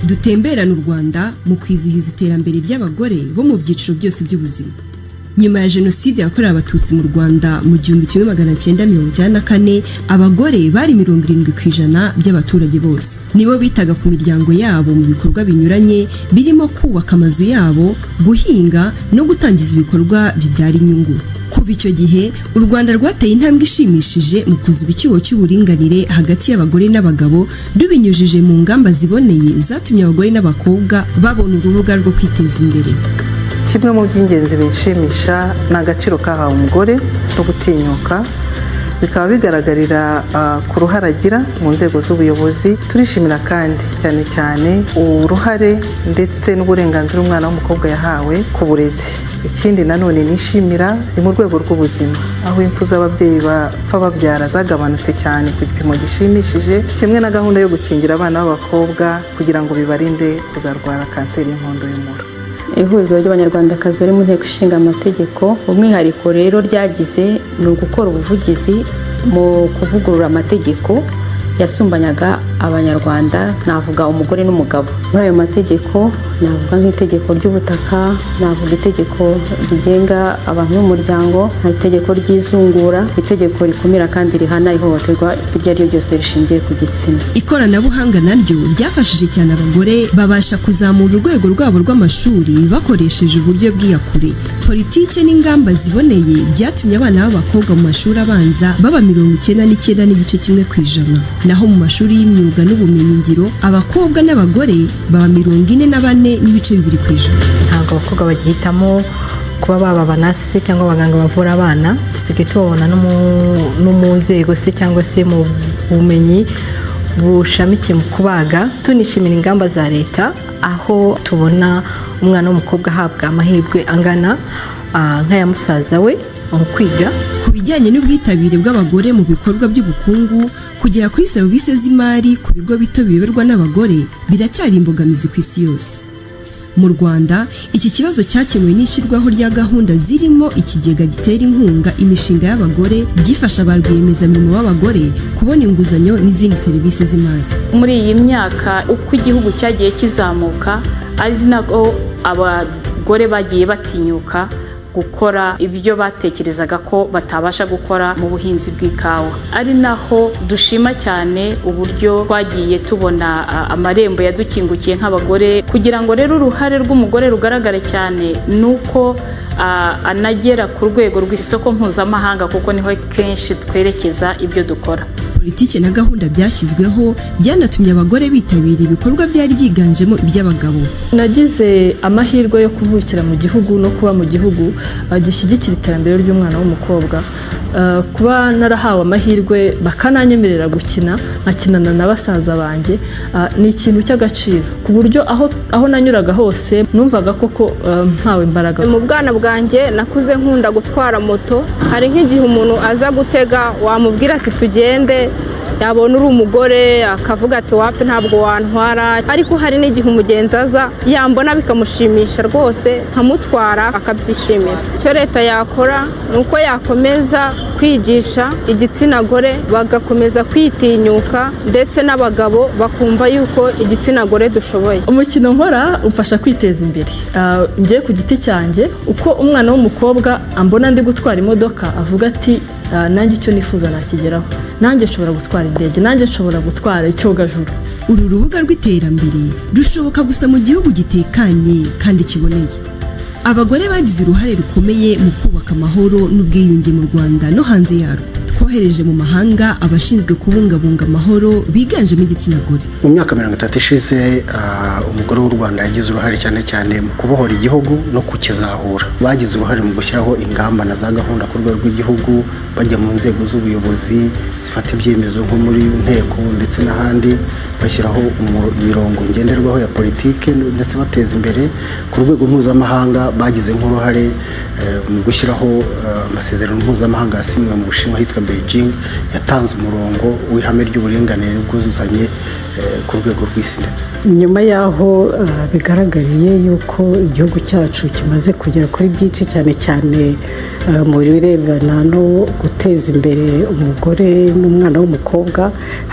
dutemberana u Rwanda mu kwizihiza iterambere ry'abagore bo mu byiciro byose by'ubuzima. Nyuma ya jenoside yakorewe abatutsi mu Rwanda mu 1994, abagore bari 70% by'abaturage bose. Nibo bitaga ku miryango yabo mu bikorwa binyuranye birimo kubaka amazu yabo, guhinga no gutangiza ibikorwa bibyara inyungu. Kuva icyo gihe u Rwanda rwateye intambwe ishimishije mu kuziba icyuho cy'uburinganire hagati y'abagore n'abagabo, rubinyujije mu ngamba ziboneye zatumye abagore n'abakobwa babona urubuga rwo kwiteza imbere. Kimwe mu by'ingenzi bishimisha ni agaciro kahawe umugore no gutinyuka, bikaba bigaragarira ku ruhare agira mu nzego z'ubuyobozi. Turishimira kandi cyane cyane uruhare ndetse n'uburenganzira umwana w'umukobwa yahawe ku burezi. Ikindi nanone nishimira ni mu rwego rw'ubuzima, aho impfu z'ababyeyi bapfa babyara zagabanutse cyane ku gipimo gishimishije, kimwe na gahunda yo gukingira abana b'abakobwa kugira ngo bibarinde kuzarwara kanseri y'inkondo y'umura. Ihuriro ry'Abanyarwandakazi bari mu nteko ishinga amategeko, umwihariko rero ryagize ni ugukora ubuvugizi mu kuvugurura amategeko yasumbanyaga Abanyarwanda, navuga umugore n'umugabo. Muri ayo mategeko navuga nk'itegeko ry'ubutaka, navuga itegeko rigenga abantu b'umuryango, itegeko ry'izungura, itegeko rikumira kandi rihana ihohoterwa iryo ari ryo ryose rishingiye ku gitsina. Ikoranabuhanga naryo ryafashije cyane abagore babasha kuzamura urwego rwabo rw'amashuri bakoresheje uburyo bw'iyakure. Politike n'ingamba ziboneye byatumye abana b'abakobwa mu mashuri abanza baba 99.1%, naho mu mashuri y'imyuga n'ubumenyingiro abakobwa n'abagore baba 44.2%. Ntabwo abakobwa bagihitamo kuba baba abanasi cyangwa abaganga bavura abana, dusigaye tubabona no mu nzego se cyangwa se mu bumenyi bushamikiye mu kubaga. Tunishimira ingamba za leta aho tubona umwana w'umukobwa ahabwa amahirwe angana nk'aya musaza we mu kwiga. Ku bijyanye n'ubwitabire bw'abagore mu bikorwa by'ubukungu, kugera kuri serivisi z'imari ku bigo bito biyoborwa n'abagore biracyari imbogamizi ku isi yose. Mu Rwanda iki kibazo cyakemuwe n'ishyirwaho rya gahunda zirimo ikigega gitera inkunga imishinga y'abagore, gifasha ba rwiyemezamirimo b'abagore kubona inguzanyo n'izindi serivisi z'imari. Muri iyi myaka uko igihugu cyagiye kizamuka, ari nako abagore bagiye batinyuka gukora ibyo batekerezaga ko batabasha gukora mu buhinzi bw'ikawa. Ari naho dushima cyane uburyo twagiye tubona amarembo yadukingukiye nk'abagore, kugira ngo rero uruhare rw'umugore rugaragare cyane, nuko anagera ku rwego rw'isoko mpuzamahanga, kuko niho kenshi twerekeza ibyo dukora. Politike na gahunda byashyizweho byanatumye abagore bitabira ibikorwa byari byiganjemo iby'abagabo. Nagize amahirwe yo kuvukira mu gihugu no kuba mu gihugu gishyigikira iterambere ry'umwana w'umukobwa. Kuba narahawe amahirwe bakananyemerera gukina, nkakinana na basaza banjye, ni ikintu cy'agaciro, ku buryo aho nanyuraga hose numvaga koko mpawe imbaraga. Mu bwana bwanjye nakuze nkunda gutwara moto. Hari nk'igihe umuntu aza gutega wamubwira ati tugende, yabona uri umugore akavuga ati wapi ntabwo wantwara, ariko hari n'igihe umugenzi aza yambona bikamushimisha rwose nkamutwara akabyishimira. Icyo leta yakora ni uko yakomeza kwigisha igitsina gore, bagakomeza kwitinyuka, ndetse n'abagabo bakumva yuko igitsina gore dushoboye. Umukino nkora umfasha kwiteza imbere. Ngiye ku giti cyanjye, uko umwana w'umukobwa ambona ndi gutwara imodoka avuga ati nanjye icyo nifuza nakigeraho, nanjye nshobora gutwara indege, nanjye nshobora gutwara icyogajuru. Uru rubuga rw'iterambere rushoboka gusa mu gihugu gitekanye kandi kiboneye. Abagore bagize uruhare rukomeye mu kubaka amahoro n'ubwiyunge mu Rwanda no hanze yarwo. Twohereje mu mahanga abashinzwe kubungabunga amahoro biganjemo igitsina gore. Mu myaka 30 ishize umugore w'u Rwanda yagize uruhare cyane cyane mu kubohora igihugu no kukizahura. Bagize uruhare mu gushyiraho ingamba na za gahunda ku rwego rw'igihugu, bajya mu nzego z'ubuyobozi zifata ibyemezo nko muri nteko ndetse n'ahandi, bashyiraho imirongo ngenderwaho ya politike ndetse bateza imbere. Ku rwego mpuzamahanga bagize nk'uruhare mu gushyiraho amasezerano mpuzamahanga yasinywe mu Bushinwa hitwa Beijing, yatanze umurongo w'ihame ry'uburinganire n'ubwuzuzanye ku rwego rw'isi. Ndetse nyuma yaho bigaragariye yuko igihugu cyacu kimaze kugera kuri byinshi cyane cyane mu birebana no guteza guteza imbere umugore n'umwana w'umukobwa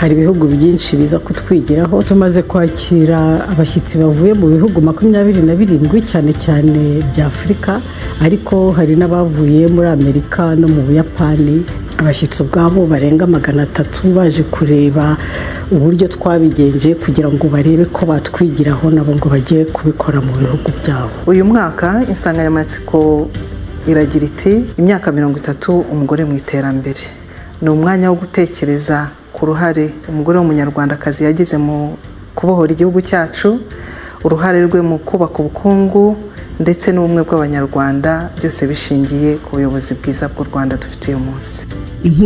hari ibihugu byinshi biza kutwigiraho. Tumaze kwakira abashyitsi bavuye mu bihugu 27 cyane cyane bya Afurika, ariko hari n'abavuye muri Amerika no mu Buyapani. Abashyitsi ubwabo barenga 300 baje kureba uburyo twabigenje kugira ngo barebe ko batwigiraho nabo ngo bagiye kubikora mu bihugu byabo. Uyu mwaka insanganyamatsiko iragira iti imyaka 30 umugore mu iterambere. Ni umwanya wo gutekereza ku ruhare umugore w'umunyarwandakazi yagize mu kubohora igihugu cyacu, uruhare rwe mu kubaka ubukungu ndetse n'ubumwe bw'abanyarwanda, byose bishingiye ku buyobozi bwiza bw'u Rwanda dufite uyu munsi.